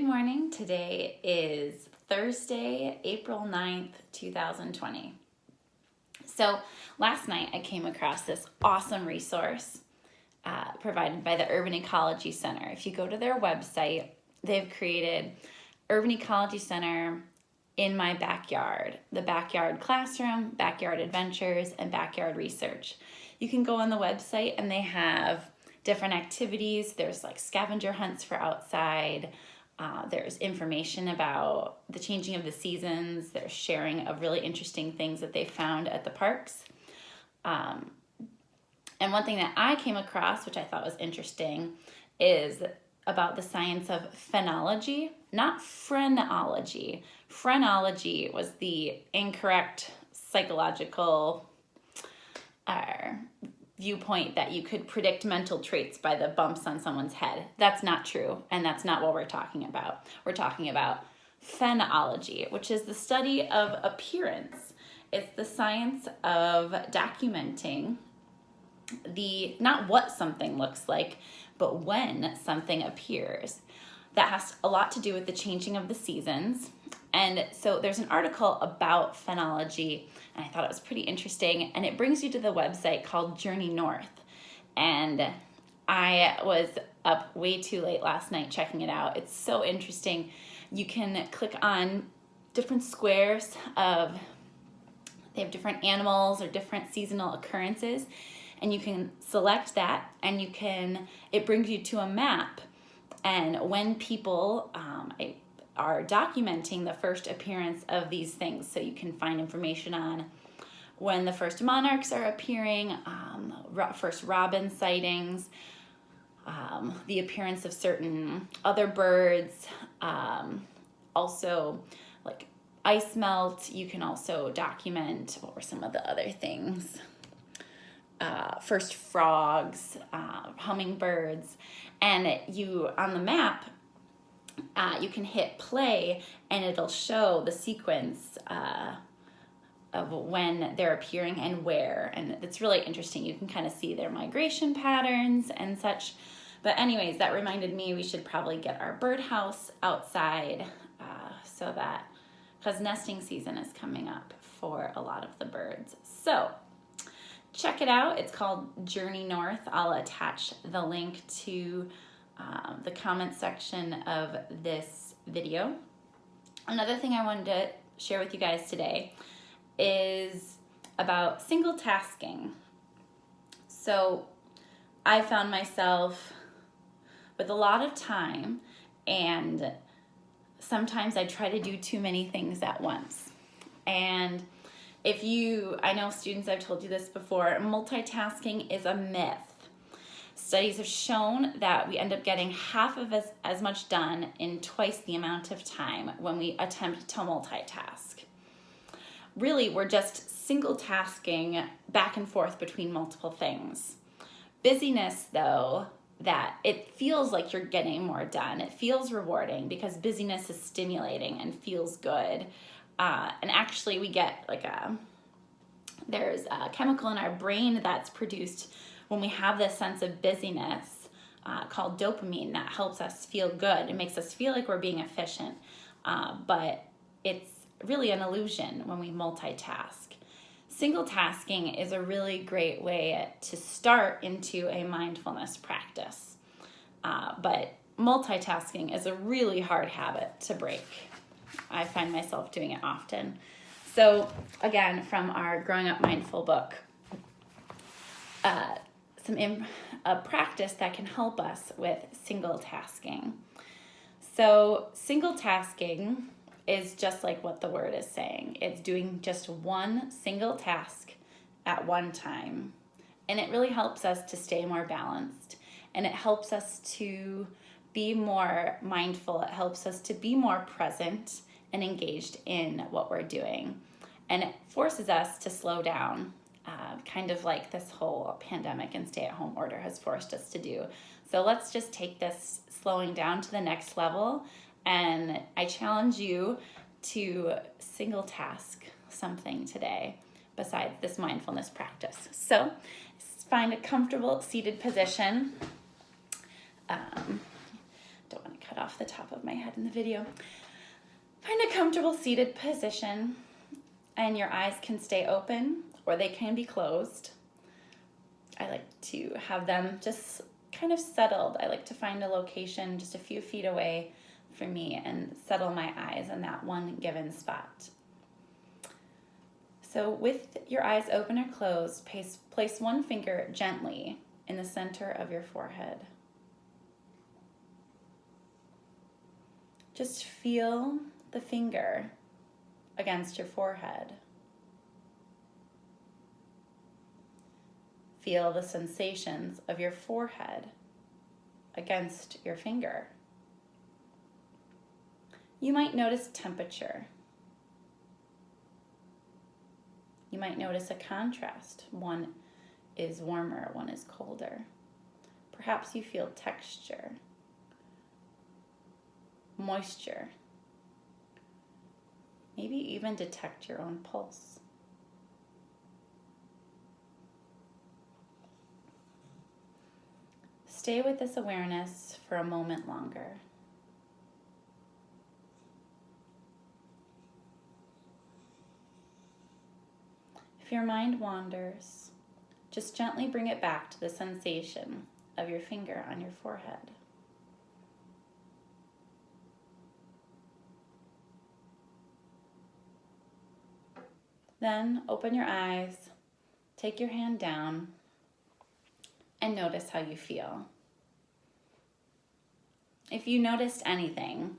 Good morning. Today is Thursday, April 9th, 2020. So last night I came across this awesome resource provided by the Urban Ecology Center. If you go to their website, they've created Urban Ecology Center in my backyard, the backyard classroom, backyard adventures, and backyard research. You can go on the website and they have different activities. There's like scavenger hunts for outside. There's information about the changing of the seasons. There's sharing of really interesting things that they found at the parks. And one thing that I came across, which I thought was interesting, is about the science of phenology, not phrenology. Phrenology was the incorrect psychological viewpoint that you could predict mental traits by the bumps on someone's head. That's not true, and that's not what we're talking about. We're talking about phenology, which is the study of appearance. It's the science of documenting not what something looks like, but when something appears. That has a lot to do with the changing of the seasons. And so there's an article about phenology, and I thought it was pretty interesting, and it brings you to the website called Journey North. And I was up way too late last night checking it out. It's so interesting. You can click on different squares they have different animals or different seasonal occurrences, and you can select that, and it brings you to a map. And when people are documenting the first appearance of these things, so you can find information on when the first monarchs are appearing, first robin sightings, the appearance of certain other birds, also like ice melt. You can also document, what were some of the other things? First frogs, hummingbirds, and on the map, you can hit play and it'll show the sequence of when they're appearing and where, and it's really interesting. You can kind of see their migration patterns and such. But anyways, that reminded me we should probably get our birdhouse outside because nesting season is coming up for a lot of the birds. So check it out. It's called Journey North. I'll attach the link to the comment section of this video. Another thing I wanted to share with you guys today is about single tasking. So I found myself with a lot of time, and sometimes I try to do too many things at once. And I know students, I've told you this before, multitasking is a myth. Studies have shown that we end up getting half of as much done in twice the amount of time when we attempt to multitask. Really, we're just single tasking back and forth between multiple things. Busyness, though, that it feels like you're getting more done. It feels rewarding because busyness is stimulating and feels good. And actually we get there's a chemical in our brain that's produced when we have this sense of busyness called dopamine that helps us feel good. It makes us feel like we're being efficient, but it's really an illusion when we multitask. Single tasking is a really great way to start into a mindfulness practice, but multitasking is a really hard habit to break. I find myself doing it often. So again, from our Growing Up Mindful book, a practice that can help us with single tasking. So single tasking is just like what the word is saying. It's doing just one single task at one time. And it really helps us to stay more balanced. And it helps us to be more mindful. It helps us to be more present and engaged in what we're doing. And it forces us to slow down, kind of like this whole pandemic and stay-at-home order has forced us to do. So let's just take this slowing down to the next level. And I challenge you to single task something today besides this mindfulness practice. So find a comfortable seated position. Don't want to cut off off the top of my head in the video. Find a comfortable seated position, and your eyes can stay open or they can be closed. I like to have them just kind of settled. I like to find a location just a few feet away from me and settle my eyes in that one given spot. So with your eyes open or closed, place one finger gently in the center of your forehead. Just feel the finger against your forehead. Feel the sensations of your forehead against your finger. You might notice temperature. You might notice a contrast. One is warmer, one is colder. Perhaps you feel texture, moisture. Maybe even detect your own pulse. Stay with this awareness for a moment longer. If your mind wanders, just gently bring it back to the sensation of your finger on your forehead. Then open your eyes, take your hand down, and notice how you feel. If you noticed anything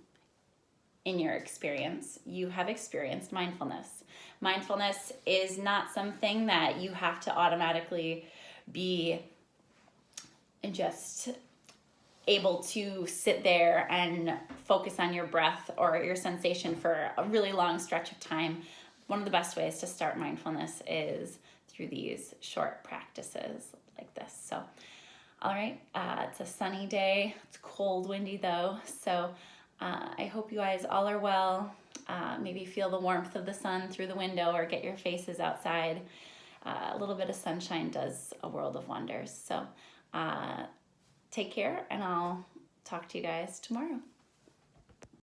in your experience, you have experienced mindfulness. Mindfulness is not something that you have to automatically be just able to sit there and focus on your breath or your sensation for a really long stretch of time. One of the best ways to start mindfulness is through these short practices like this. So, all right, it's a sunny day. It's cold, windy though. So I hope you guys all are well. Maybe feel the warmth of the sun through the window or get your faces outside. A little bit of sunshine does a world of wonders. So take care, and I'll talk to you guys tomorrow.